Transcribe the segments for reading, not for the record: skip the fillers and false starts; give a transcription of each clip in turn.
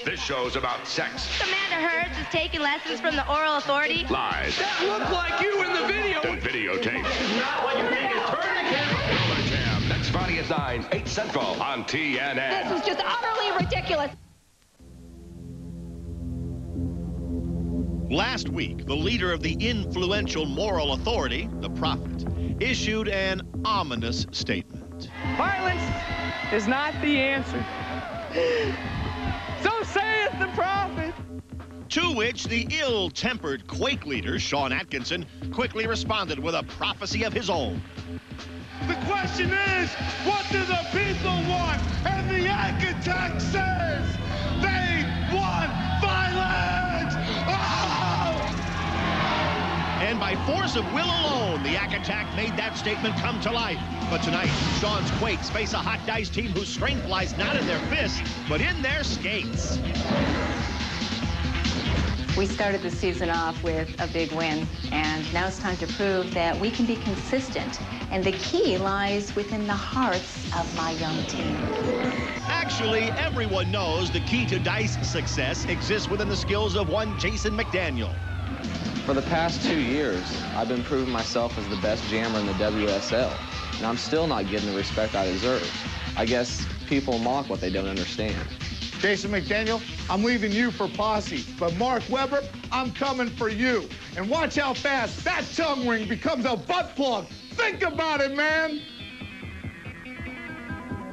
This show's about sex. Amanda Hearns is taking lessons from the oral authority. Lies. That looked like you in the video. And videotape. Not what you think. Turn the camera. Roller Jam. Next Friday at 9, 8 Central on TNN. This is just utterly ridiculous. Last week, the leader of the influential moral authority, the Prophet, issued an ominous statement. Violence is not the answer. So saith the Prophet. To which the ill-tempered Quake leader, Sean Atkinson, quickly responded with a prophecy of his own. The question is, what do the people want? And the architect says they want violence! Oh! And by force of will alone, the architect made that statement come to life. But tonight, Sean's Quakes face a hot dice team whose strength lies not in their fists, but in their skates. We started the season off with a big win, and now it's time to prove that we can be consistent. And the key lies within the hearts of my young team. Actually, everyone knows the key to dice success exists within the skills of one Jason McDaniel. For the past 2 years, I've been proving myself as the best jammer in the WSL, and I'm still not getting the respect I deserve. I guess people mock what they don't understand. Jason McDaniel, I'm leaving you for Posse, but Mark Webber, I'm coming for you. And watch how fast that tongue ring becomes a butt plug. Think about it, man.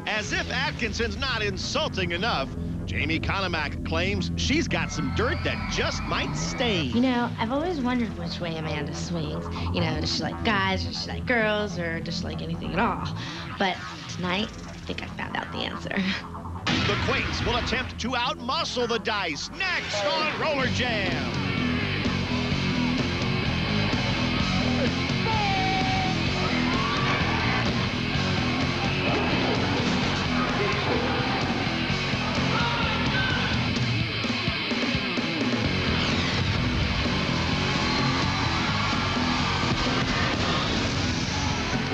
As if Atkinson's not insulting enough, Jamie Konomak claims she's got some dirt that just might stain. You know, I've always wondered which way Amanda swings. You know, does she like guys, or does she like girls, or does she like anything at all? But tonight, I think I found out the answer. The Quakes will attempt to outmuscle the dice next on Roller Jam.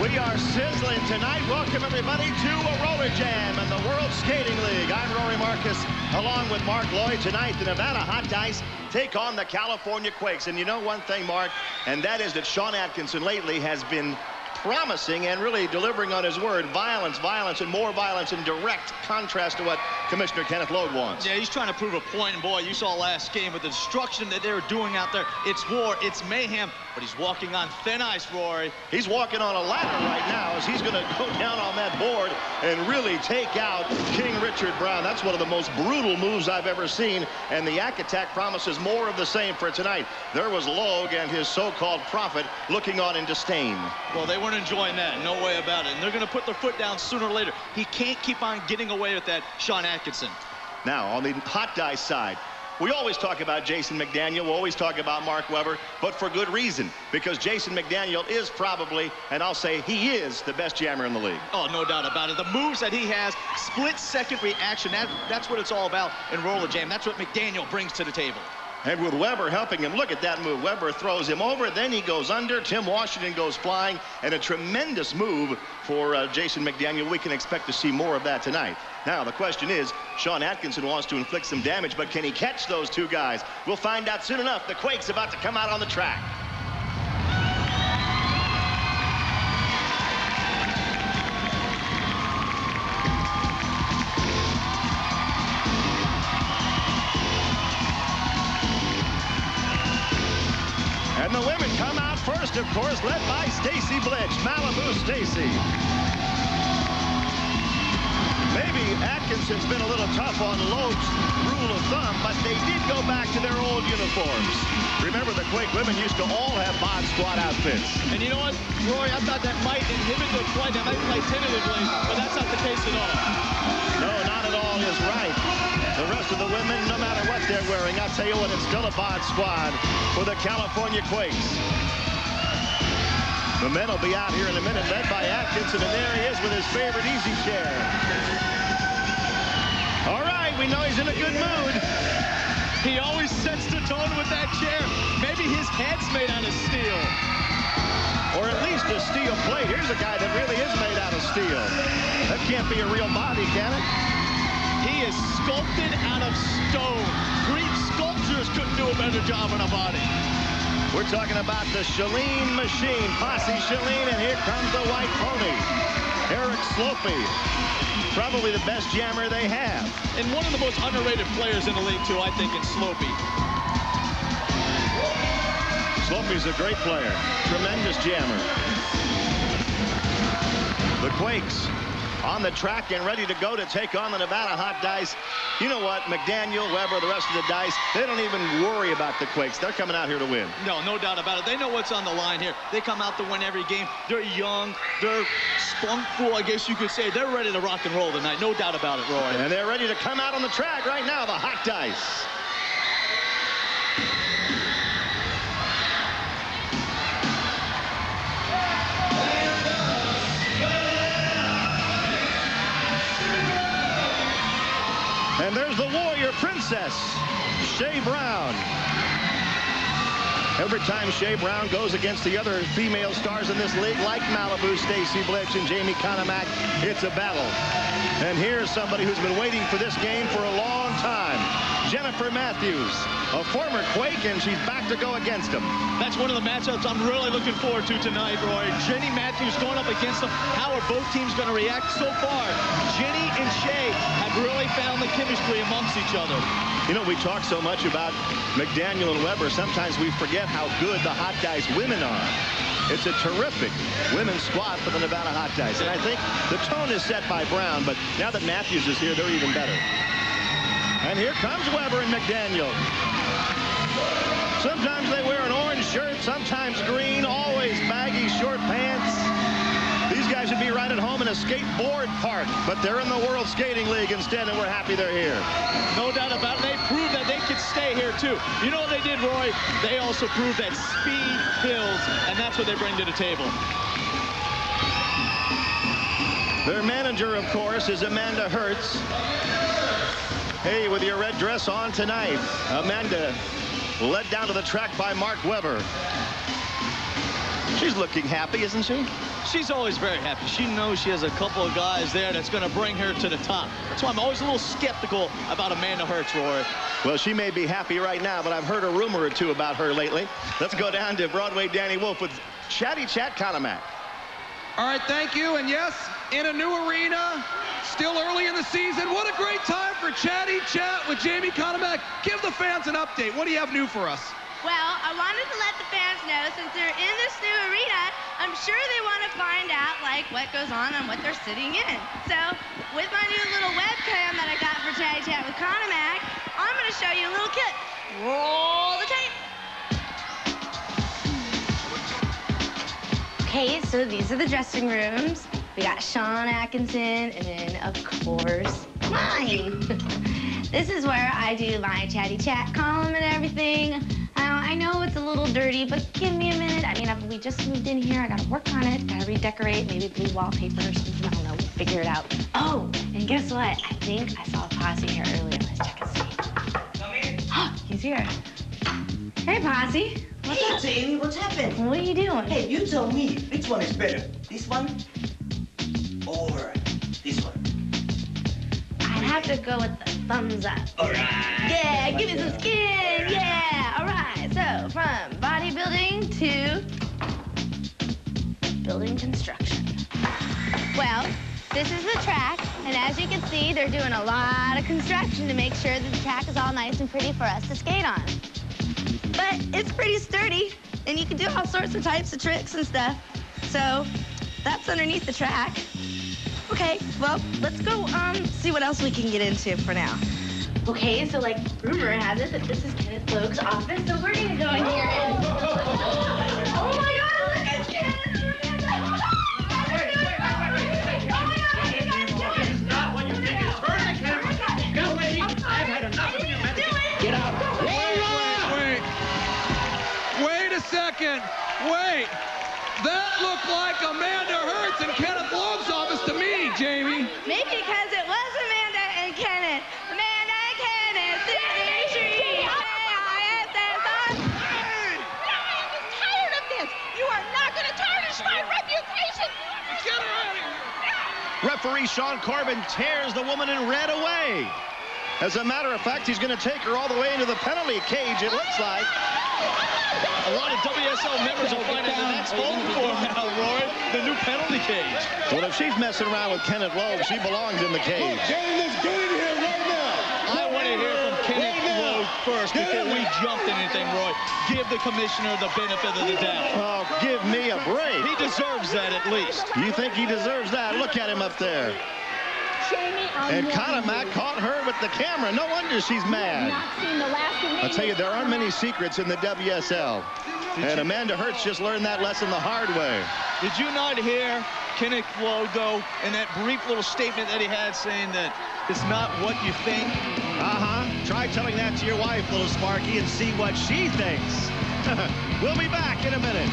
We are sizzling tonight. Welcome, everybody, to a Roller Jam and the World Skating League. I'm Rory Marcus, along with Mark Lloyd. Tonight, the Nevada Hot Dice take on the California Quakes. And you know one thing, Mark, and that is that Sean Atkinson lately has been promising and really delivering on his word. Violence, violence, and more violence in direct contrast to what Commissioner Kenneth Logue wants. Yeah, he's trying to prove a point, and boy, you saw last game with the destruction that they were doing out there. It's war, it's mayhem, but he's walking on thin ice, Rory. He's walking on a ladder right now as he's going to go down on that board and really take out King Richard Brown. That's one of the most brutal moves I've ever seen, and the Yak Attack promises more of the same for tonight. There was Logue and his so-called prophet looking on in disdain. Well, they weren't enjoying that, no way about it, and they're going to put their foot down sooner or later. He can't keep on getting away with that, Sean Atkinson. Now, on the hot dice side, we always talk about Jason McDaniel, we always talk about Mark Webber, but for good reason, because Jason McDaniel is probably, and I'll say he is, the best jammer in the league. Oh, no doubt about it. The moves that he has, split-second reaction, that's what it's all about in Roller Jam. That's what McDaniel brings to the table. And with Webber helping him, look at that move. Webber throws him over, then he goes under. Tim Washington goes flying, and a tremendous move for Jason McDaniel. We can expect to see more of that tonight. Now, the question is, Sean Atkinson wants to inflict some damage, but can he catch those two guys? We'll find out soon enough. The Quakes about to come out on the track. And the women come out first, of course, led by Stacy Blitch, Malibu Stacy. Maybe Atkinson's been a little tough on Logue's rule of thumb, but they did go back to their old uniforms. Remember, the Quake women used to all have bod squad outfits. And you know what, Rory, I thought that might inhibit the play. They might play tentatively, but that's not the case at all. No, not at all is right. The rest of the women, no matter what they're wearing, I'll tell you what, it's still a bod squad for the California Quakes. The men will be out here in a minute, led by Atkinson, and there he is with his favorite easy chair. All right, we know he's in a good mood. He always sets the tone with that chair. Maybe his head's made out of steel. Or at least a steel plate. Here's a guy that really is made out of steel. That can't be a real body, can it? He is sculpted out of stone. better job on her body. We're talking about the Shalene machine, Posse Shalene, and here comes the white pony, Eric Slopey. Probably the best jammer they have. And one of the most underrated players in the league, too, I think, is Slopey. Slopey's a great player, tremendous jammer. The Quakes on the track and ready to go to take on the Nevada Hot Dice. You know what? McDaniel, Weber, the rest of the Dice, they don't even worry about the Quakes. They're coming out here to win. No doubt about it. They know what's on the line here. They come out to win every game. They're young. They're spunkful, I guess you could say. They're ready to rock and roll tonight. No doubt about it, Roy. And they're ready to come out on the track right now, the Hot Dice. And there's the Warrior Princess, Shea Brown. Every time Shea Brown goes against the other female stars in this league, like Malibu, Stacy Blitch, and Jamie Conomack, it's a battle. And here's somebody who's been waiting for this game for a long time. Jennifer Matthews, a former Quake, and she's back to go against him. That's one of the matchups I'm really looking forward to tonight, Roy. Jenny Matthews going up against them. How are both teams going to react? So far, Jenny and Shea have really found the chemistry amongst each other. You know, we talk so much about McDaniel and Weber. Sometimes we forget how good the Hot Dice women are. It's a terrific women's squad for the Nevada Hot Dice. And I think the tone is set by Brown, but now that Matthews is here, they're even better. And here comes Weber and McDaniel. Sometimes they wear an orange shirt, sometimes green, always baggy short pants. These guys would be right at home in a skateboard park, but they're in the World Skating League instead, and we're happy they're here. No doubt about it. They proved that they could stay here, too. You know what they did, Roy? They also proved that speed kills, and that's what they bring to the table. Their manager, of course, is Amanda Hertz. Hey, with your red dress on tonight, Amanda led down to the track by Mark Weber. She's looking happy, isn't she? She's always very happy. She knows she has a couple of guys there that's going to bring her to the top. That's why I'm always a little skeptical about Amanda Hertz, Roy. Well, she may be happy right now, but I've heard a rumor or two about her lately. Let's go down to Broadway Danny Wolf with Chatty Chat Conomack. All right, thank you. And yes, in a new arena, still early in the season. What a great time for Chatty Chat with Jamie Conomack. Give the fans an update. What do you have new for us? Well, I wanted to let the fans know, since they're in this new arena, I'm sure they want to find out, like, what goes on and what they're sitting in. So, with my new little webcam that I got for Chatty Chat with Conomack, I'm going to show you a little kit. Roll the tape. Okay, so these are the dressing rooms. We got Sean Atkinson, and then, of course, mine. This is where I do my Chatty Chat column and everything. I know it's a little dirty, but give me a minute. I mean, we just moved in here. I got to work on it. Got to redecorate, maybe blue wallpaper or something. I don't know. We'll figure it out. Oh, and guess what? I think I saw a Posse here earlier. Let's check and see. Come here. Oh, he's here. Hey, Posse. What's up? Jamie, what's happened? What are you doing? Hey, you tell me, which one is better? This one or this one? I'd have to go with the thumbs up. All right. Yeah, give me some skin. Yeah, all right. So, from bodybuilding to building construction. Well, this is the track, and as you can see, they're doing a lot of construction to make sure that the track is all nice and pretty for us to skate on. But it's pretty sturdy, and you can do all sorts of types of tricks and stuff. So, that's underneath the track. Okay, well, let's go see what else we can get into for now. Okay, so like rumor has it that this is Kenneth Logue's office, so we're gonna go in here and... Oh my God, look at Kenneth! Stop what you think is turn the camera. Go away. I've had enough of you. Get out. Wait a second. Wait. That looked like Amanda Hertz and Kenneth Logue's office to me, Jamie. Maybe because it was Amanda and Kenneth. Amanda and Kenneth, sitting tree. I'm tired of this. You are not going to tarnish my reputation. Get her out of here. Referee Sean Corbin tears the woman in red away. As a matter of fact, he's going to take her all the way into the penalty cage, it looks like. A lot of WSL members will find out that that's spoken for now, Rory. The new penalty cage. Well, if she's messing around with Kenneth Logue, she belongs in the cage. Get in here right now. I want to hear from Kenneth Logue first before we jump to anything, Roy. Give the commissioner the benefit of the doubt. Oh, give me a break. He deserves that at least. You think he deserves that? Look at him up there. And Kanemack caught her with the camera. No wonder she's mad. I'll tell you, there aren't many secrets in the WSL. And Amanda Hertz just learned that lesson the hard way. Did you not hear Kenneth Logue, though, in that brief little statement that he had saying that it's not what you think? Try telling that to your wife, little Sparky, and see what she thinks. We'll be back in a minute.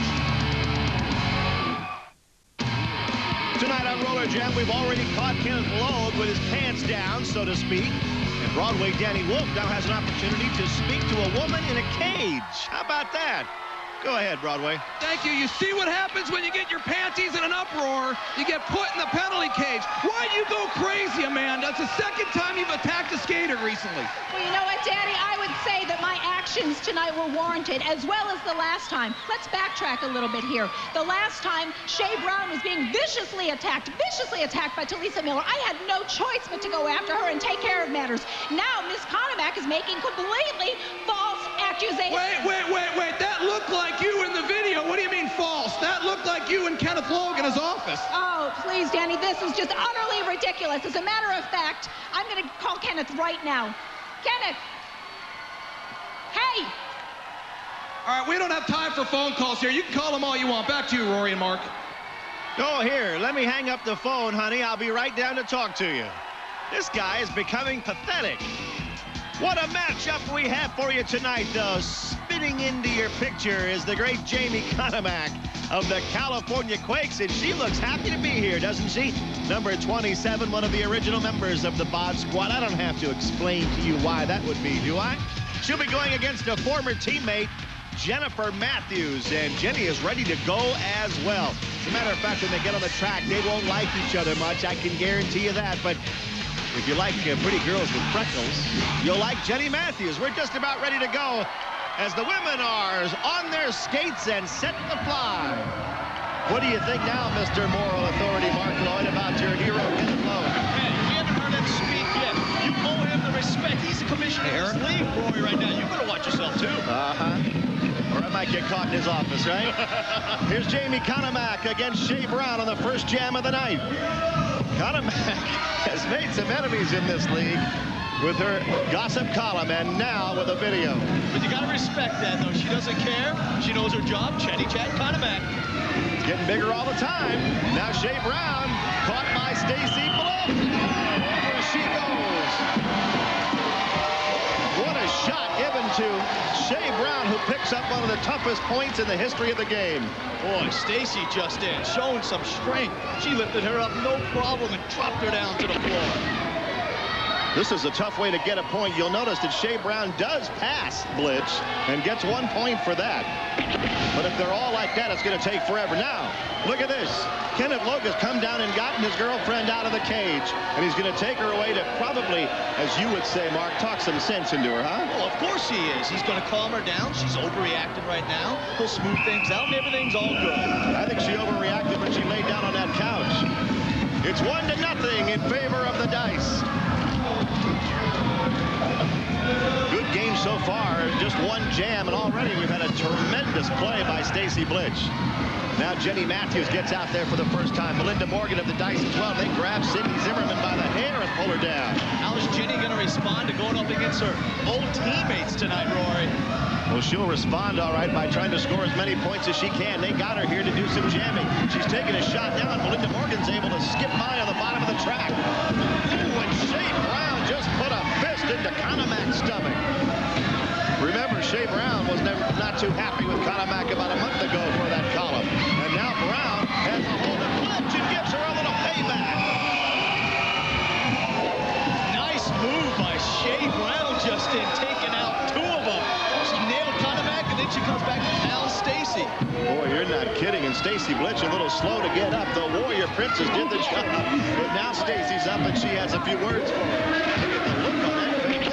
Tonight on Roller Jam, we've already caught Kenneth Logue with his pants down, so to speak. And Broadway Danny Wolf now has an opportunity to speak to a woman in a cage. How about that? Go ahead, Broadway. Thank you. You see what happens when you get your panties in an uproar? You get put in the penalty cage. Why do you go crazy, Amanda? It's the second time you've attacked a skater recently. Well, you know what, Danny? I would say that my actions tonight were warranted, as well as the last time. Let's backtrack a little bit here. The last time, Shea Brown was being viciously attacked by Talisa Miller. I had no choice but to go after her and take care of matters. Now, Miss Kanemack is making completely false accusations. Wait. That looked like you in the video. What do you mean false? That looked like you and Kenneth Logue in his office. Oh, please, Danny, this is just utterly ridiculous. As a matter of fact, I'm going to call Kenneth right now. Kenneth! Hey! All right, we don't have time for phone calls here. You can call them all you want. Back to you, Rory and Mark. Oh, here, let me hang up the phone, honey. I'll be right down to talk to you. This guy is becoming pathetic. What a matchup we have for you tonight, though. Spitting into your picture is the great Jamie Kanemack of the California Quakes, and she looks happy to be here, doesn't she? Number 27, one of the original members of the Bod Squad. I don't have to explain to you why that would be, do I? She'll be going against a former teammate, Jennifer Matthews, and Jenny is ready to go as well. As a matter of fact, when they get on the track, they won't like each other much, I can guarantee you that, but if you like pretty girls with freckles, you'll like Jenny Matthews. We're just about ready to go as the women are on their skates and set to fly. What do you think now, Mr. Moral Authority Mark Lloyd, about your hero, Kenneth Logue? Hey, we haven't heard him speak yet. You owe him the respect. He's the commissioner of this league, Rory, right now. You better watch yourself, too. Or I might get caught in his office, right? Here's Jamie Kanemack against Shea Brown on the first jam of the night. Kanemack has made some enemies in this league with her gossip column, and now with a video. But you gotta respect that, though. She doesn't care. She knows her job. Chatty Chat Kanemack. It's getting bigger all the time. Now Shea Brown caught by Stacy Bluff. Over she goes. What a shot given to Shea Brown, who picks up one of the toughest points in the history of the game. Boy, Stacy just in, showing some strength. She lifted her up no problem and dropped her down to the floor. This is a tough way to get a point. You'll notice that Shea Brown does pass Blitch and gets 1 point for that. But if they're all like that, it's going to take forever. Now, look at this. Kenneth Logue has come down and gotten his girlfriend out of the cage. And he's going to take her away to probably, as you would say, Mark, talk some sense into her, huh? Well, of course he is. He's going to calm her down. She's overreacting right now. He'll smooth things out and everything's all good. I think she overreacted when she laid down on that couch. It's 1-0 in favor of the Dice. Good game so far, just one jam, and already we've had a tremendous play by Stacy Blitch. Now Jenny Matthews gets out there for the first time. Melinda Morgan of the Dice as well. They grab Sydney Zimmerman by the hair and pull her down. How is Jenny going to respond to going up against her old teammates tonight, Rory? Well, she'll respond all right by trying to score as many points as she can. They got her here to do some jamming. She's taking a shot now, and Melinda Morgan's able to skip by on the bottom of the track. Ooh, and Shea Brown just put a fist into Kanemack's stomach. Remember, Shea Brown was not too happy with Kanemack about a month ago for that column. And now Brown has a hold of Blitch and gives her a little payback. Nice move by Shea Brown just in, taking out two of them. She nailed Kanemack, and then she comes back to pound Stacy. Boy, you're not kidding. And Stacy Blitch a little slow to get up. The Warrior Princess did the job. But now Stacy's up, and she has a few words for her. Look at the look on that face.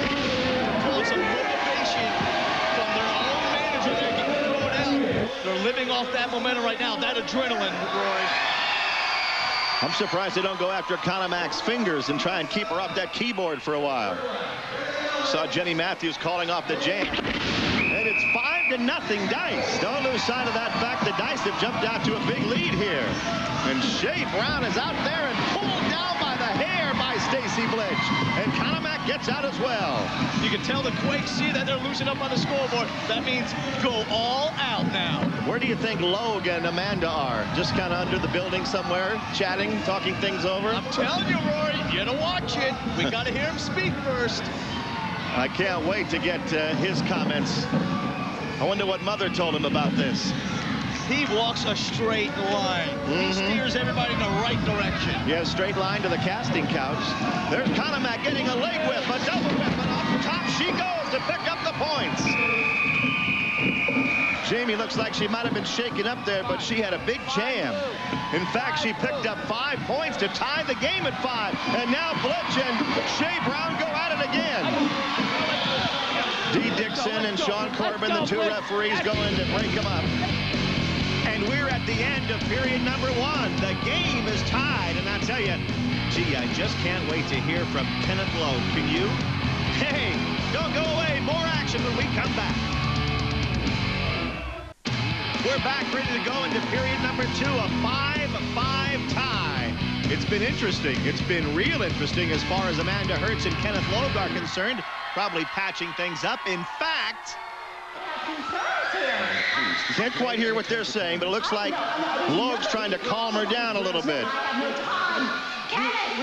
off that momentum right now, that adrenaline, Roy. I'm surprised they don't go after Conamac's fingers and try and keep her up that keyboard for a while. Saw Jenny Matthews calling off the jam. And it's 5-0 Dice. Don't lose sight of that fact. The Dice have jumped out to a big lead here. And Shea Brown is out there and pulled down by the hair by Stacy Blitch. And Conamac gets out as well. You can tell the Quakes see that they're losing up on the scoreboard. That means go all out now. Where do you think Logue and Amanda are? Just kind of under the building somewhere, chatting, talking things over? I'm telling you, Rory, you gotta watch it. We gotta hear him speak first. I can't wait to get his comments. I wonder what Mother told him about this. He walks a straight line. He steers everybody in the right direction. Yeah, straight line to the casting couch. There's Conamac getting a leg whip, a double whip, and off the top she goes to pick up the points. Jamie looks like she might have been shaken up there, but she had a big jam. In fact, she picked up 5 points to tie the game at 5. And now Blitch and Shea Brown go at it again. Dee Dixon and Sean Corbin, the 2 referees, go in to break them up. And we're at the end of period number 1. The game is tied, and I tell you, gee, I just can't wait to hear from Kenneth Logue. Can you? Hey, don't go away. More action when we come back. We're back ready to go into period number 2, a 5-5 tie. It's been interesting. It's been real interesting as far as Amanda Hertz and Kenneth Logue are concerned. Probably patching things up. In fact, you can't quite hear what they're saying, but it looks like Logue's trying to calm her down a little bit.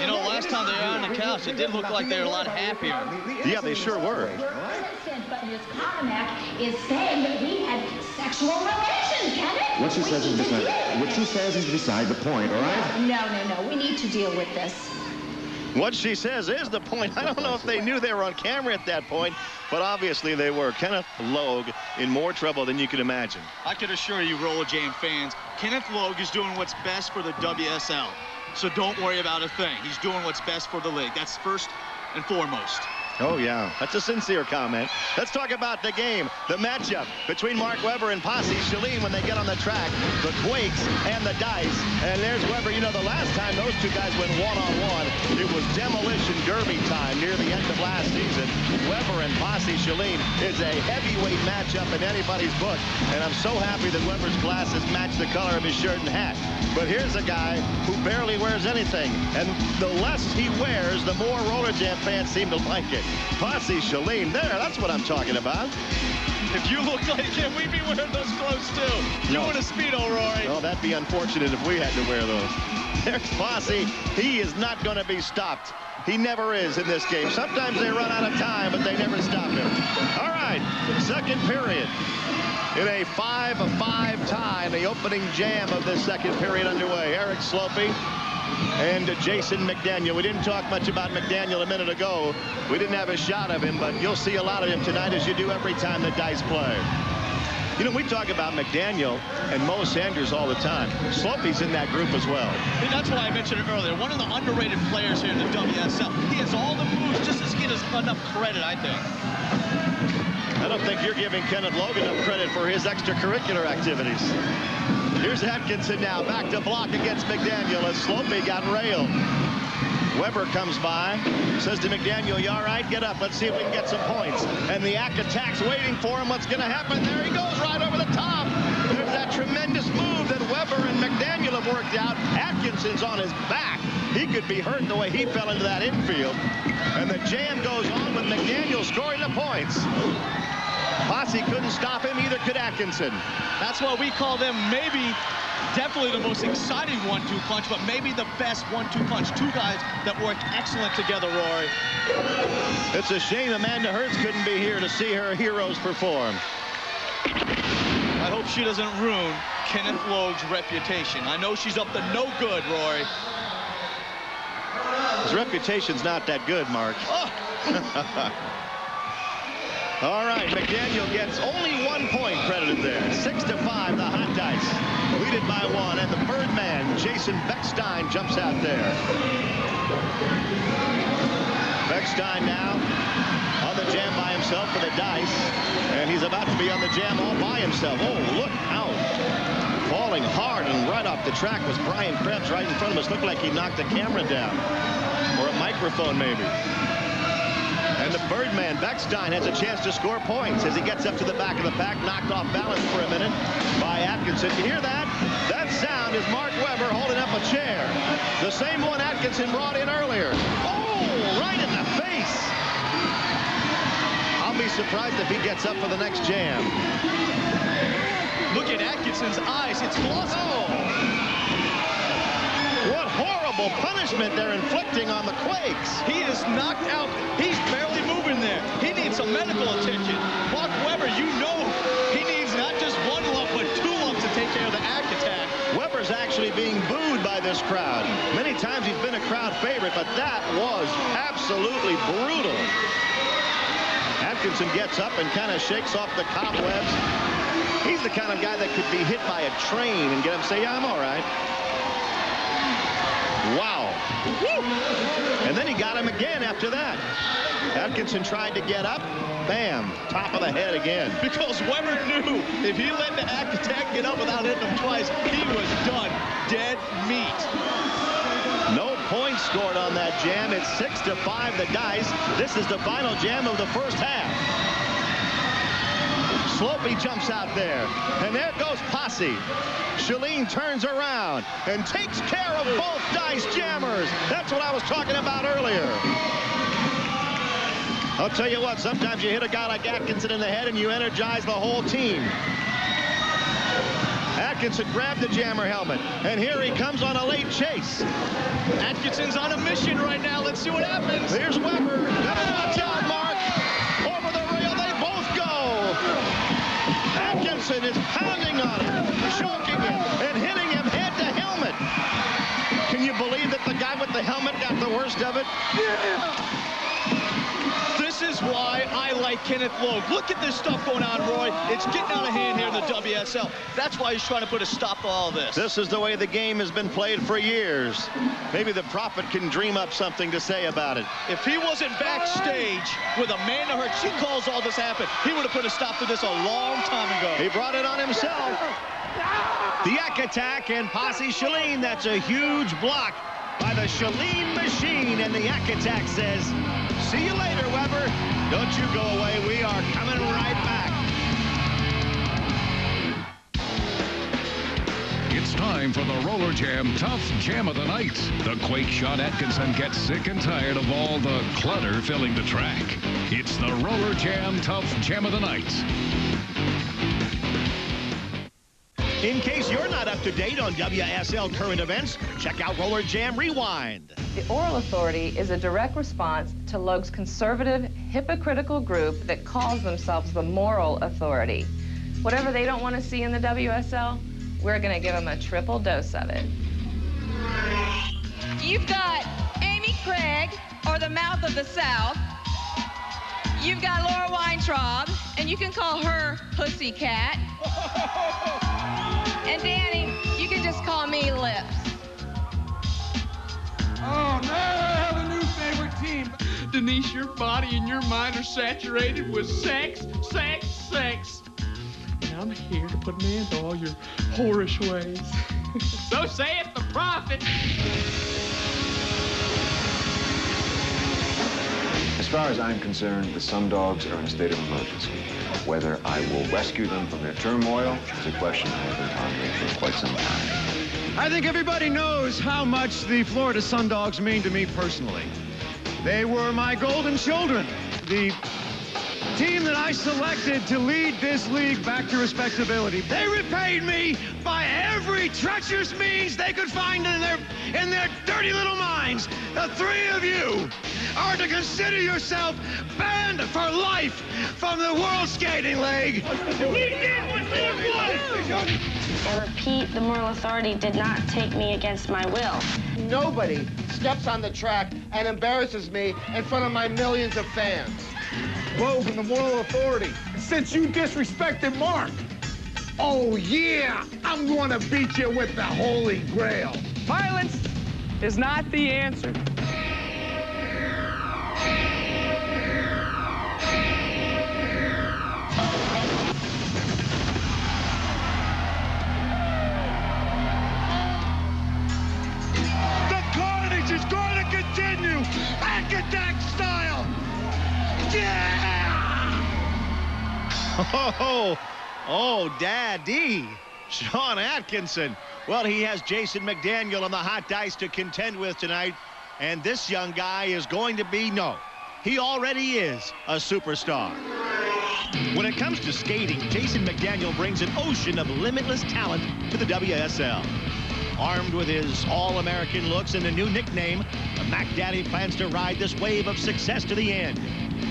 You know, last time they were on the couch, it did look like they were a lot happier. Yeah, they sure were. But Ms. Conamac is saying that we had sexual relations, Kenneth. What she says is beside the point, all right? No. We need to deal with this. What she says is the point. I don't know if they knew they were on camera at that point, but obviously they were. Kenneth Logue in more trouble than you can imagine. I can assure you, Roller Jam fans, Kenneth Logue is doing what's best for the WSL. So don't worry about a thing. He's doing what's best for the league. That's first and foremost. Oh, yeah. That's a sincere comment. Let's talk about the game, the matchup between Mark Webber and Posse Chalene when they get on the track, the Quakes and the Dice. And there's Webber. You know, the last time those two guys went one-on-one, it was demolition derby time near the end of last season. Webber and Posse Chalene is a heavyweight matchup in anybody's book. And I'm so happy that Webber's glasses match the color of his shirt and hat. But here's a guy who barely wears anything. And the less he wears, the more Roller Jam fans seem to like it. Posse Chalene, that's what I'm talking about. If you look like him, we'd be wearing those clothes too. You in a Speedo, Rory. Oh, that'd be unfortunate if we had to wear those. There's Posse. He is not going to be stopped. He never is in this game. Sometimes they run out of time, but they never stop him. All right, second period. In a 5-5 tie in the opening jam of this second period underway. Eric Slopey and Jason McDaniel. We didn't talk much about McDaniel a minute ago. We didn't have a shot of him, but you'll see a lot of him tonight as you do every time the Dice play. You know, we talk about McDaniel and Mo Sanders all the time. Slopey's in that group as well. And that's why I mentioned it earlier. One of the underrated players here in the WSL. He has all the moves, just as get enough credit, I think. I don't think you're giving Kenneth Logue enough credit for his extracurricular activities. Here's Atkinson now, back to block against McDaniel as Slopey got railed. Webber comes by, says to McDaniel, you all right? Get up, let's see if we can get some points. And the Ack attack's waiting for him. What's going to happen? There he goes, right over the top. There's that tremendous move that Webber and McDaniel have worked out. Atkinson's on his back. He could be hurt the way he fell into that infield. And the jam goes on with McDaniel scoring the points. Posse couldn't stop him, either could Atkinson. That's why we call them maybe definitely the most exciting 1-2 punch, but maybe the best 1-2 punch. Two guys that work excellent together, Rory. It's a shame Amanda Hertz couldn't be here to see her heroes perform. I hope she doesn't ruin Kenneth Logue's reputation. I know she's up to no good, Rory. His reputation's not that good, Mark. Oh. All right, McDaniel gets only 1 point credited there. 6-5, the Hot Dice leaded by 1, and the Birdman, Jason Beckstein, jumps out there. Beckstein now on the jam by himself for the Dice, and he's about to be on the jam all by himself. Oh, look out. Falling hard and right off the track was Brian Krebs right in front of us. Looked like he knocked the camera down. Or a microphone, maybe. And the Birdman, Beckstein, has a chance to score points as he gets up to the back of the pack, knocked off balance for a minute by Atkinson. You hear that? That sound is Mark Webber holding up a chair. The same one Atkinson brought in earlier. Oh, right in the face. I'll be surprised if he gets up for the next jam. Look at Atkinson's eyes. It's lost. Oh. What horrible punishment they're inflicting on the Quakes. He is knocked out. He's barely moving there. He needs some medical attention. Mark Webber, you know he needs not just one lump, but 2 lumps to take care of the attack. Webber's actually being booed by this crowd. Many times he's been a crowd favorite, but that was absolutely brutal. Atkinson gets up and kind of shakes off the cobwebs. He's the kind of guy that could be hit by a train and get him to say, yeah, I'm all right. Wow. And then he got him again after that. Atkinson tried to get up. Bam. Top of the head again. Because Webber knew if he let the attack get up without hitting him twice, he was done. Dead meat. No points scored on that jam. It's 6-5 the dice. This is the final jam of the first half. Slopey jumps out there. And there goes Posse. Shalene turns around and takes care of both dice jammers. That's what I was talking about earlier. I'll tell you what, sometimes you hit a guy like Atkinson in the head and you energize the whole team. Atkinson grabbed the jammer helmet, and here he comes on a late chase. Atkinson's on a mission right now. Let's see what happens. Here's Webber. Watch out, Mark. Over the rail, they both go. Atkinson is pounding on him, choking him, and hitting him head to helmet. Can you believe that the guy with the helmet got the worst of it? This is why I like Kenneth Logue. Look at this stuff going on, Roy. It's getting out of hand here in the WSL. That's why he's trying to put a stop to all of this. This is the way the game has been played for years. Maybe the Prophet can dream up something to say about it. If he wasn't backstage with Amanda Hurt, she calls all this happen, he would have put a stop to this a long time ago. He brought it on himself. The Yak Attack and Posse Shalene. That's a huge block by the Shalene machine. And the Yak Attack says, see you later, Webber. Don't you go away. We are coming right back. It's time for the Roller Jam Tough Jam of the Night. The Quake shot Atkinson gets sick and tired of all the clutter filling the track. It's the Roller Jam Tough Jam of the Night. In case you're not up to date on WSL current events, check out Roller Jam Rewind. The Oral Authority is a direct response to Logue's conservative, hypocritical group that calls themselves the Moral Authority. Whatever they don't want to see in the WSL, we're going to give them a triple dose of it. You've got Amy Craig, or the Mouth of the South. You've got Laura Weintraub, and you can call her Pussycat. And Danny, you can just call me Lips. Oh, now I have a new favorite team. Denise, your body and your mind are saturated with sex, sex, sex. And I'm here to put an end to all your whorish ways. So saith the prophet. As far as I'm concerned, the Sun Dogs are in a state of emergency. Whether I will rescue them from their turmoil is a question I have been pondering for quite some time. I think everybody knows how much the Florida Sun Dogs mean to me personally. They were my golden children, the team that I selected to lead this league back to respectability. They repaid me by every treacherous means they could find in their dirty little minds. The three of you are to consider yourself banned for life from the World Skating League. I repeat, the Moral Authority did not take me against my will. Nobody steps on the track and embarrasses me in front of my millions of fans. Logue and the Moral Authority, since you disrespected Mark. Oh, yeah, I'm going to beat you with the Holy Grail. Violence is not the answer. Oh, Daddy. Sean Atkinson. Well, he has Jason McDaniel on the hot dice to contend with tonight. And this young guy is going to be, he already is a superstar. When it comes to skating, Jason McDaniel brings an ocean of limitless talent to the WSL. Armed with his All-American looks and a new nickname, the Mac Daddy plans to ride this wave of success to the end.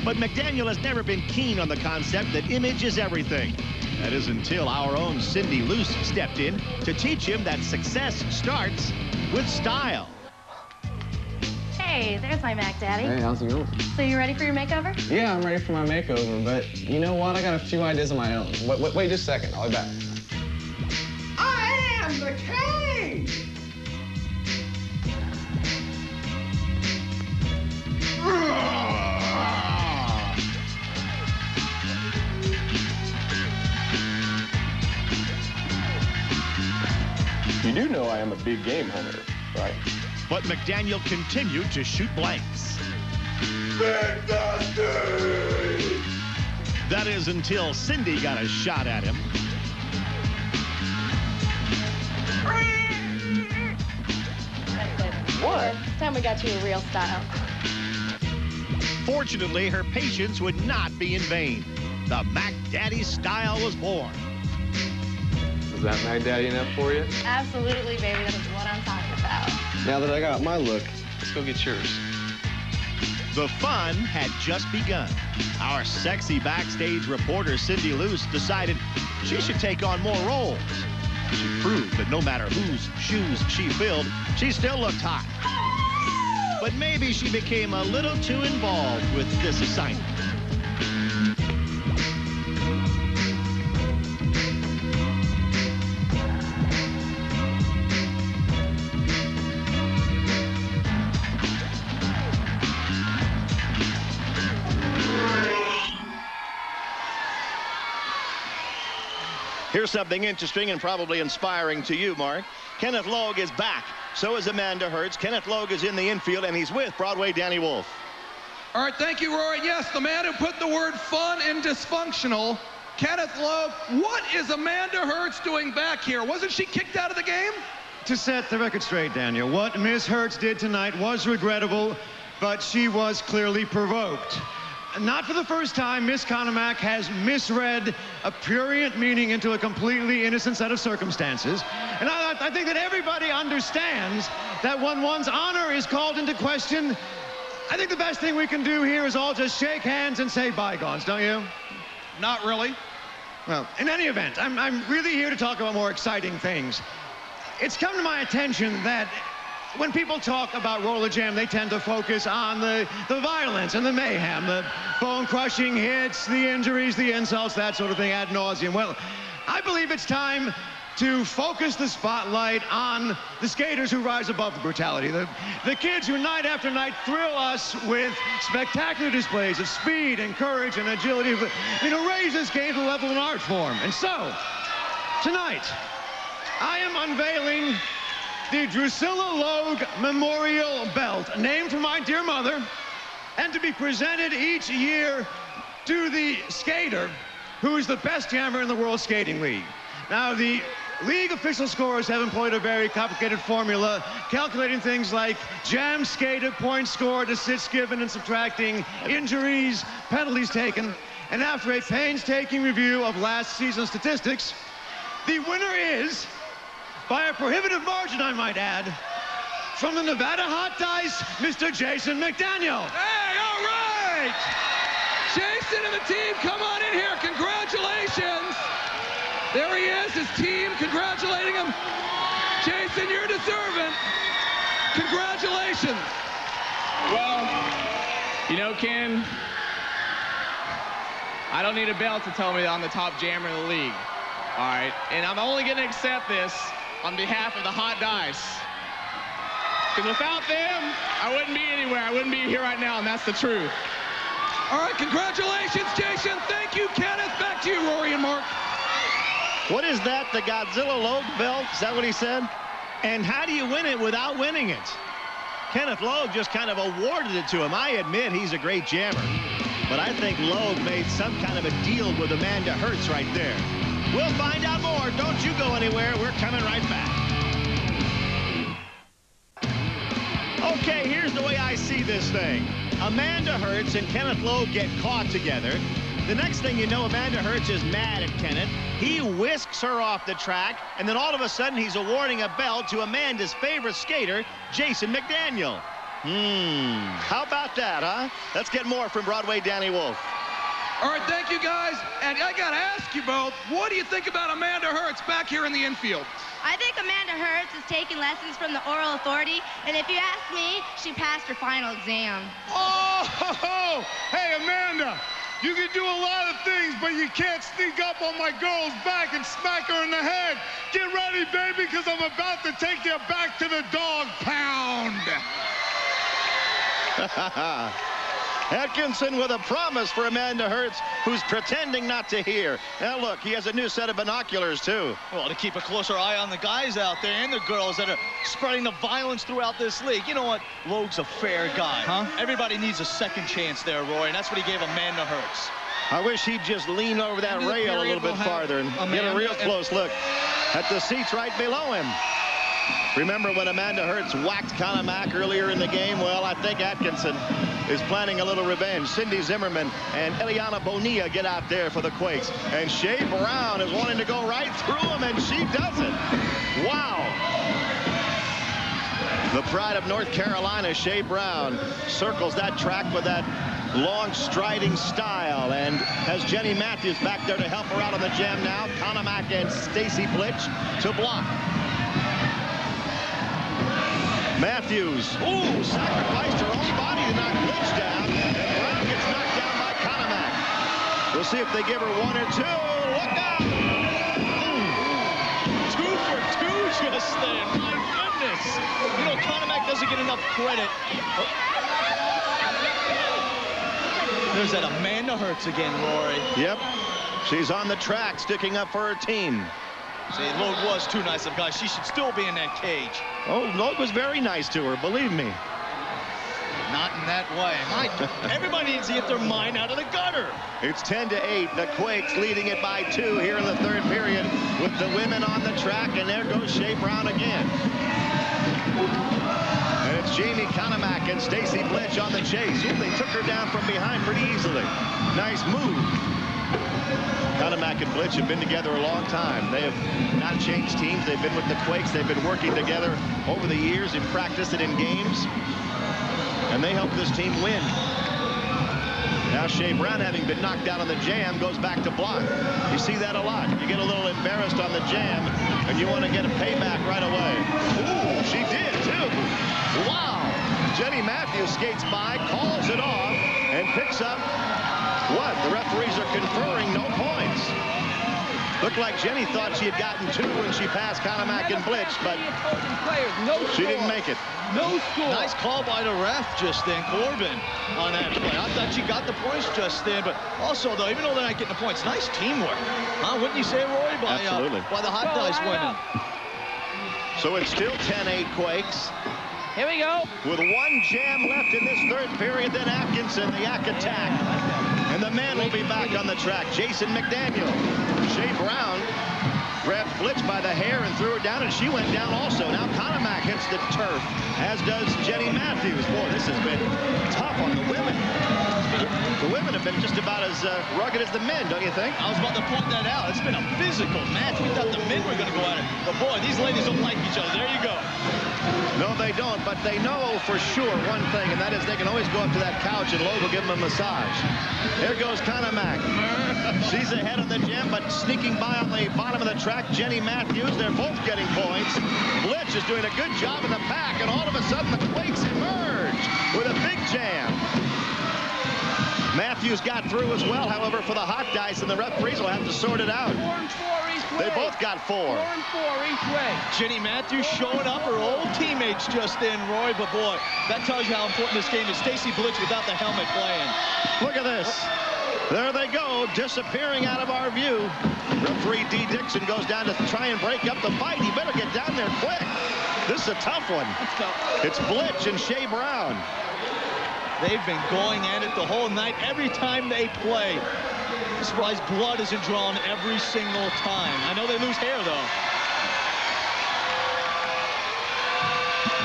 But McDaniel has never been keen on the concept that image is everything. That is until our own Cindy Luce stepped in to teach him that success starts with style. Hey, there's my Mac Daddy. Hey, how's it going? So you ready for your makeover? Yeah, I'm ready for my makeover, but you know what? I got a few ideas of my own. Wait just a second. I'll be back. I am the king! You do know I am a big game hunter, right? But McDaniel continued to shoot blanks. Fantastic! That is until Cindy got a shot at him. What? It's time we got you a real style. Fortunately, her patience would not be in vain. The Mac Daddy style was born. Is that Mac Daddy enough for you? Absolutely, baby. That is what I'm talking about. Now that I got my look, let's go get yours. The fun had just begun. Our sexy backstage reporter, Cindy Luce, decided she should take on more roles. She proved that no matter whose shoes she filled, she still looked hot. But maybe she became a little too involved with this assignment. Here's something interesting and probably inspiring to you, Mark. Kenneth Logue is back. So is Amanda Hertz. Kenneth Logue is in the infield, and he's with Broadway Danny Wolf. All right, thank you, Rory. Yes, the man who put the word fun in dysfunctional, Kenneth Logue. What is Amanda Hertz doing back here? Wasn't she kicked out of the game? To set the record straight, Daniel, what Miss Hertz did tonight was regrettable, but she was clearly provoked. Not for the first time, Miss Conomac has misread a prurient meaning into a completely innocent set of circumstances. And I think that everybody understands that when one's honor is called into question, I think the best thing we can do here is all just shake hands and say bygones, don't you? Not really. Well, in any event, I'm really here to talk about more exciting things. It's come to my attention that when people talk about Roller Jam, they tend to focus on the violence and the mayhem, the bone-crushing hits, the injuries, the insults, that sort of thing ad nauseum. Well, I believe it's time to focus the spotlight on the skaters who rise above the brutality, the kids who night after night thrill us with spectacular displays of speed and courage and agility. Raise this game to the level of an art form. And so, tonight, I am unveiling the Drusilla Logue Memorial Belt, named for my dear mother, and to be presented each year to the skater who is the best jammer in the World Skating League. Now, the league official scorers have employed a very complicated formula, calculating things like jam skated, points scored, assists given, and subtracting injuries, penalties taken. And after a painstaking review of last season's statistics, the winner is, by a prohibitive margin, I might add, from the Nevada Hot Dice, Mr. Jason McDaniel. Hey, all right! Jason and the team, come on in here. Congratulations. There he is, his team congratulating him. Jason, you're deserving. Congratulations. Well, you know, Ken, I don't need a belt to tell me that I'm the top jammer in the league. All right, and I'm only going to accept this on behalf of the Hot Dice. Because without them, I wouldn't be anywhere. I wouldn't be here right now, and that's the truth. All right, congratulations, Jason. Thank you, Kenneth. Back to you, Rory and Mark. What is that, the Godzilla Logue belt? Is that what he said? And how do you win it without winning it? Kenneth Logue just kind of awarded it to him. I admit he's a great jammer. But I think Logue made some kind of a deal with Amanda Hertz right there. We'll find out more. Don't you go anywhere. We're coming right back. Okay, here's the way I see this thing. Amanda Hertz and Kenneth Logue get caught together. The next thing you know, Amanda Hertz is mad at Kenneth. He whisks her off the track, and then all of a sudden he's awarding a belt to Amanda's favorite skater, Jason McDaniel. How about that, huh? Let's get more from Broadway Danny Wolf. All right, thank you, guys. And I got to ask you both, what do you think about Amanda Hertz back here in the infield? I think Amanda Hertz is taking lessons from the oral authority, and if you ask me, she passed her final exam. Oh, hey, Amanda, you can do a lot of things, but you can't sneak up on my girl's back and smack her in the head. Get ready, baby, because I'm about to take you back to the dog pound. Atkinson with a promise for Amanda Hertz, who's pretending not to hear. Now look, he has a new set of binoculars too. Well, to keep a closer eye on the guys out there and the girls that are spreading the violence throughout this league. You know what? Logue's a fair guy. Huh? Everybody needs a second chance there, Roy, and that's what he gave Amanda Hertz. I wish he'd just lean over that rail a little bit farther and get a real close look at the seats right below him. Remember when Amanda Hertz whacked Conemack earlier in the game? Well, I think Atkinson is planning a little revenge. Cindy Zimmerman and Eliana Bonilla get out there for the Quakes. And Shea Brown is wanting to go right through him, and she does it. Wow. The pride of North Carolina, Shea Brown, circles that track with that long striding style, and has Jenny Matthews back there to help her out on the jam now. Conemack and Stacy Blitch to block. Matthews, sacrificed her own body to knock Blitch down, and Brown gets knocked down by Conemack. We'll see if they give her one or two. Look out! 2 for 2 just then. My goodness. You know, Conemack doesn't get enough credit. There's that Amanda Hertz again, Rory. Yep. She's on the track, sticking up for her team. See, Logue was too nice of a guy. She should still be in that cage. Oh, Logue was very nice to her, believe me. Not in that way. Everybody needs to get their mind out of the gutter. It's 10-8. The Quakes leading it by 2 here in the third period with the women on the track, and there goes Shea Brown again. And it's Jamie Conemack and Stacy Blitch on the chase. Ooh, they took her down from behind pretty easily. Nice move. Conemack and Blitch have been together a long time. They have not changed teams. They've been with the Quakes. They've been working together over the years in practice and in games. And they helped this team win. Now Shea Brown, having been knocked down on the jam, goes back to block. You see that a lot. You get a little embarrassed on the jam, and you want to get a payback right away. Ooh, she did, too. Wow. Jenny Matthews skates by, calls it off, and picks up what? The referees are conferring no points. Looked like Jenny thought she had gotten 2 when she passed Conemack and Blitch, but she didn't make it. No score. Nice call by the ref just then, Corbin, on that play. I thought she got the points just then, but also, though, even though they're not getting the points, nice teamwork. Huh? Wouldn't you say, Roy? Absolutely. By the Hot Dice winning. So it's still 10-8 Quakes. Here we go. With 1 jam left in this third period, then Atkinson, the Yak attack. And the man will be back on the track. Jason McDaniel. Shea Brown grabbed Blitch by the hair and threw her down, and she went down also. Now Conemack hits the turf, as does Jenny Matthews. Boy, this has been tough on the women. The women have been just about as rugged as the men, don't you think? I was about to point that out. It's been a physical match. We thought the men were going to go at it. But boy, these ladies don't like each other. There you go. No, they don't, but they know for sure one thing, and that is they can always go up to that couch and Logue will give them a massage. There goes Conemack. She's ahead on the jam, but sneaking by on the bottom of the track, Jenny Matthews. They're both getting points. Blitch is doing a good job in the pack, and all of a sudden the Quakes emerge with a big jam. Matthews got through as well, however, for the Hot Dice, and the referees will have to sort it out. 4 and 4 each way. They both got 4. 4 and 4 each way. Jenny Matthews showing up her old teammates just then, Roy, but boy, that tells you how important this game is. Stacy Blitch without the helmet playing. Look at this. There they go, disappearing out of our view. Referee D. Dixon goes down to try and break up the fight. He better get down there quick. This is a tough one. It's Blitch and Shea Brown. They've been going at it the whole night. Every time they play, I'm surprised blood isn't drawn every single time. I know they lose hair, though.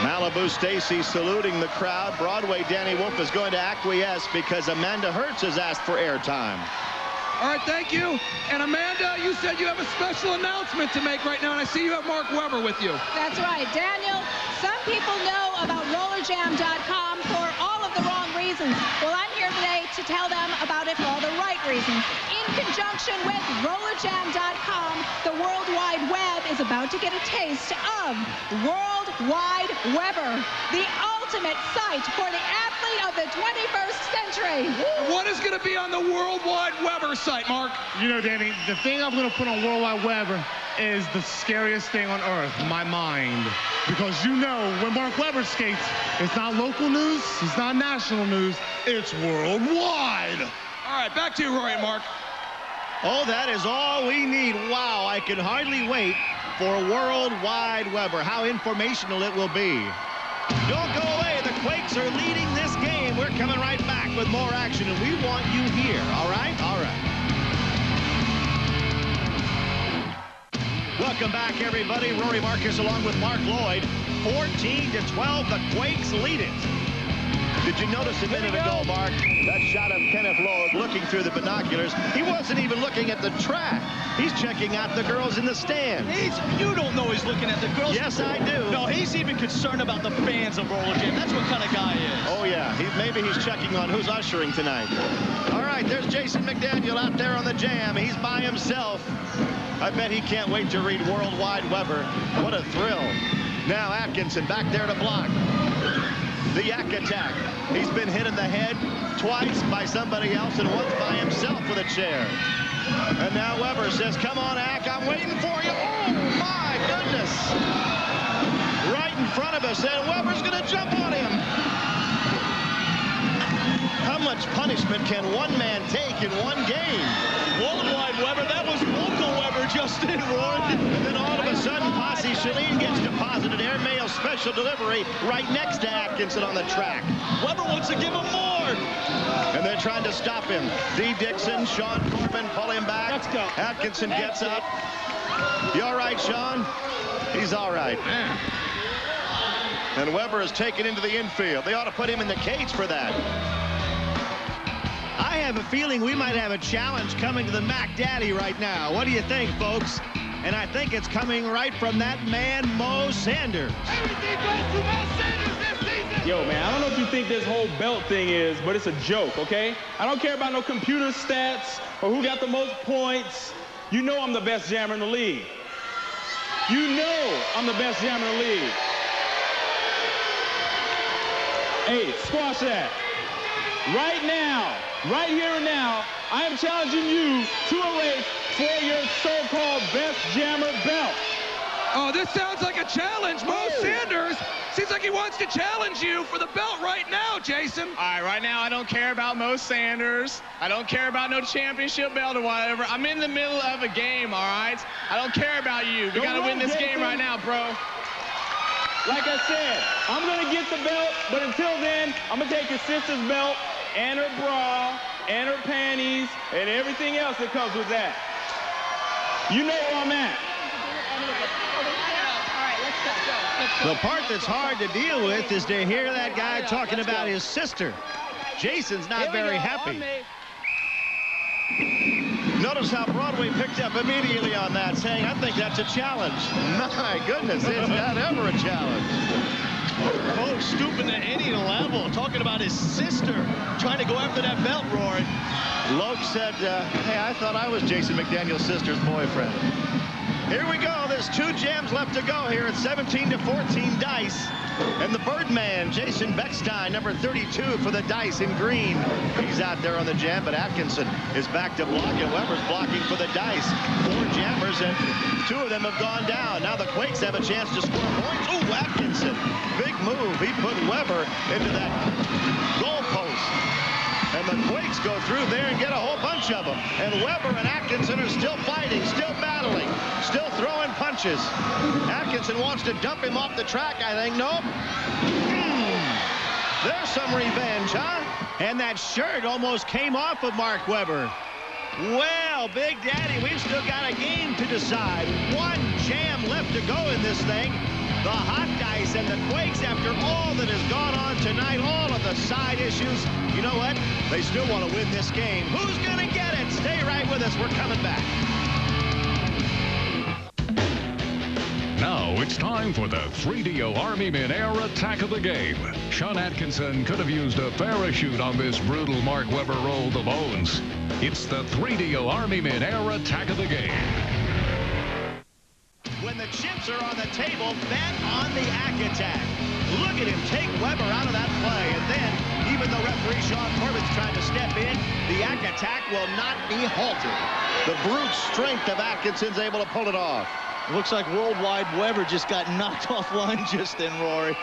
Malibu Stacy saluting the crowd. Broadway Danny Wolf is going to acquiesce because Amanda Hertz has asked for airtime. All right, thank you. And Amanda, you said you have a special announcement to make right now, and I see you have Mark Webber with you. That's right, Daniel. Some people know about RollerJam.com for all of the wrong reasons. Well, I'm here today to tell them about it for all the right reasons. In conjunction with RollerJam.com, the World Wide Web is about to get a taste of World Wide Webber, the ultimate site for the athlete of the 21st century. What is going to be on the World Wide Webber site, Mark? You know, Danny, the thing I'm going to put on World Wide Webber is the scariest thing on earth, my mind. Because you know, when Mark Webber skates, it's not local news, it's not national news, it's worldwide. All right, back to you, Rory and Mark. Oh, that is all we need. Wow, I can hardly wait for World Wide Webber. How informational it will be. Don't go away. The Quakes are leading this game. We're coming right back with more action, and we want you here. All right? All right. Welcome back, everybody. Rory Marcus along with Mark Lloyd. 14-12, the Quakes lead it. Did you notice a minute ago, Mark, that shot of Kenneth Logue looking through the binoculars? He wasn't even looking at the track. He's checking out the girls in the stands. You don't know he's looking at the girls. Yes, I do. No, he's even concerned about the fans of Roller Jam. That's what kind of guy he is. Oh, yeah. Maybe he's checking on who's ushering tonight. All right, there's Jason McDaniel out there on the jam. He's by himself. I bet he can't wait to read World Wide Webber. What a thrill. Now Atkinson back there to block. The Yak attack. He's been hit in the head twice by somebody else and once by himself with a chair. And now Webber says, come on, Ak, I'm waiting for you. Oh, my goodness. Right in front of us, and Webber's going to jump on him. How much punishment can one man take in one game? Worldwide Webber, that was local Webber just in, Roy. And then all of a sudden, Posse Shalene gets deposited airmail special delivery right next to Atkinson on the track. Webber wants to give him more. And they're trying to stop him. D. Dixon, Sean Corbin pull him back. Let's go. Atkinson gets up. You all right, Sean? He's all right. And Webber is taken into the infield. They ought to put him in the cage for that. I have a feeling we might have a challenge coming to the Mac Daddy right now. What do you think, folks? And I think it's coming right from that man, Mo Sanders. Everything goes to Mo Sanders this season. Yo, man, I don't know what you think this whole belt thing is, but it's a joke, okay? I don't care about no computer stats or who got the most points. You know I'm the best jammer in the league. You know I'm the best jammer in the league. Hey, squash that. Right now, right here and now, I am challenging you to a race for your so-called best jammer belt. Oh, this sounds like a challenge. Mo Sanders seems like he wants to challenge you for the belt right now, Jason. All right, right now I don't care about Mo Sanders. I don't care about no championship belt or whatever. I'm in the middle of a game, all right? I don't care about you. We got to win this game right now, bro. Like I said, I'm going to get the belt, but until then, I'm going to take your sister's belt and her bra and her panties and everything else that comes with that. You know where I'm at. The part that's hard to deal with is to hear that guy talking about his sister. Jason's not very happy. Notice how Broadway picked up immediately on that, saying, I think that's a challenge. My goodness, is that ever a challenge? Oh, stooping to any level, talking about his sister, trying to go after that belt, Rory. Loke said, hey, I thought I was Jason McDaniel's sister's boyfriend. Here we go. There's 2 jams left to go here at 17-14 dice. And the Birdman, Jason Beckstein, number 32 for the dice in green. He's out there on the jam, but Atkinson is back to block, and Webber's blocking for the dice. 4 jammers, and 2 of them have gone down. Now the Quakes have a chance to score points. Ooh, Atkinson, big move. He put Webber into that goal post. And the Quakes go through there and get a whole bunch of them. And Webber and Atkinson are still fighting, still battling, still throwing punches. Atkinson wants to dump him off the track, I think. Nope. There's some revenge, huh? And that shirt almost came off of Mark Webber. Well, Big Daddy, we've still got a game to decide. One jam left to go in this thing. The Hot Dice and the Quakes, after all that has gone on tonight, all of the side issues, you know what? They still want to win this game. Who's going to get it? Stay right with us. We're coming back. Now it's time for the 3DO Army Men Air Attack of the Game. Sean Atkinson could have used a parachute on this brutal Mark Webber roll the bones. It's the 3DO Army Men Air Attack of the Game. When the chips are on the table, bet on the Ack Attack. Look at him take Webber out of that play. And then, even though referee Sean Corbin's trying to step in, the Ack Attack will not be halted. The brute strength of Atkinson's able to pull it off. Looks like Worldwide Webber just got knocked offline just then, Rory.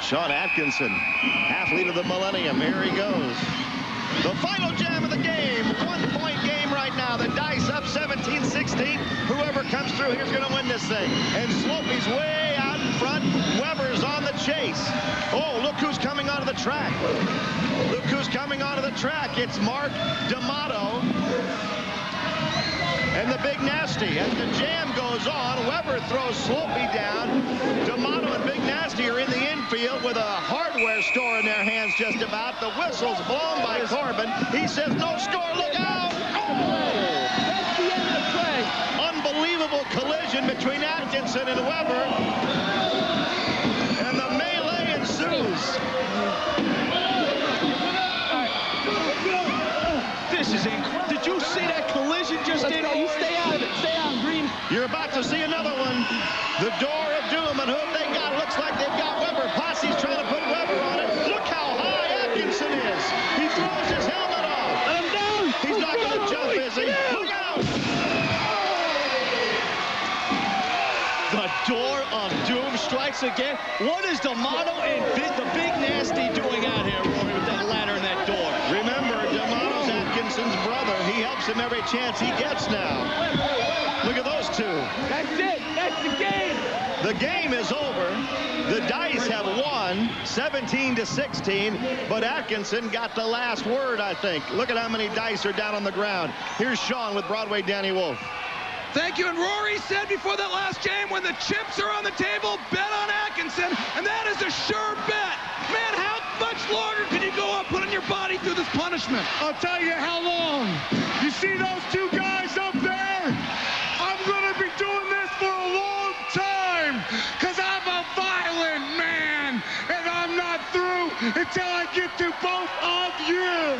Sean Atkinson, athlete of the millennium. Here he goes. The final jam of the game. 1-point game right now. The Dice up 17-16. Whoever comes through here's going to win this thing. And Slopey's way out in front. Webber's on the chase. Oh, look who's coming onto the track. Look who's coming onto the track. It's Mark D'Amato and the Big Nasty. As the jam goes on, Webber throws Slopey down. D'Amato and Big Nasty are in the infield with a hardware store in their hands just about. The whistle's blown by Corbin. He says, no score, look out! Oh! That's the end of the play. Unbelievable collision between Atkinson and Webber. And the melee ensues. This is incredible. Did you see that collision just in? You stay out of it. Stay on green. You're about to see another one. The door of doom, and who have they got? Looks like they've got Webber. Posse's trying to put Webber on it. Look how high Atkinson is. He throws his helmet off. Let him down. He's not going to jump, is he? Look out. The door of doom strikes again. What is D'Amato and the Big Nasty doing out here, Rory, with that ladder and that door? Remember, D'Amato's Atkinson's brother. He helps him every chance he gets now. Look at those two. That's it. That's the game. The game is over. The Dice have won 17-16, but Atkinson got the last word, I think. Look at how many dice are down on the ground. Here's Sean with Broadway Danny Wolf. Thank you. And Rory said before that last game, when the chips are on the table, bet on Atkinson, and that is a sure bet. Man, how much longer can you go on putting your body through this punishment? I'll tell you how long. You see those two guys up there? I'm going to be doing this for a long time, because I'm a violent man, and I'm not through until I get to both of you.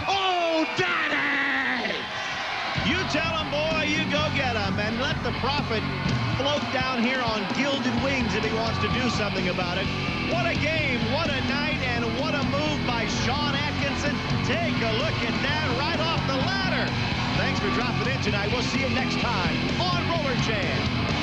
Oh, Daddy! You tell him, boy, you go get him, and let the prophet float down here on gilded wings if he wants to do something about it. What a game, what a night, and what a move by Sean Atkinson. Take a look at that right off the ladder. Thanks for dropping in tonight. We'll see you next time on Roller Jam.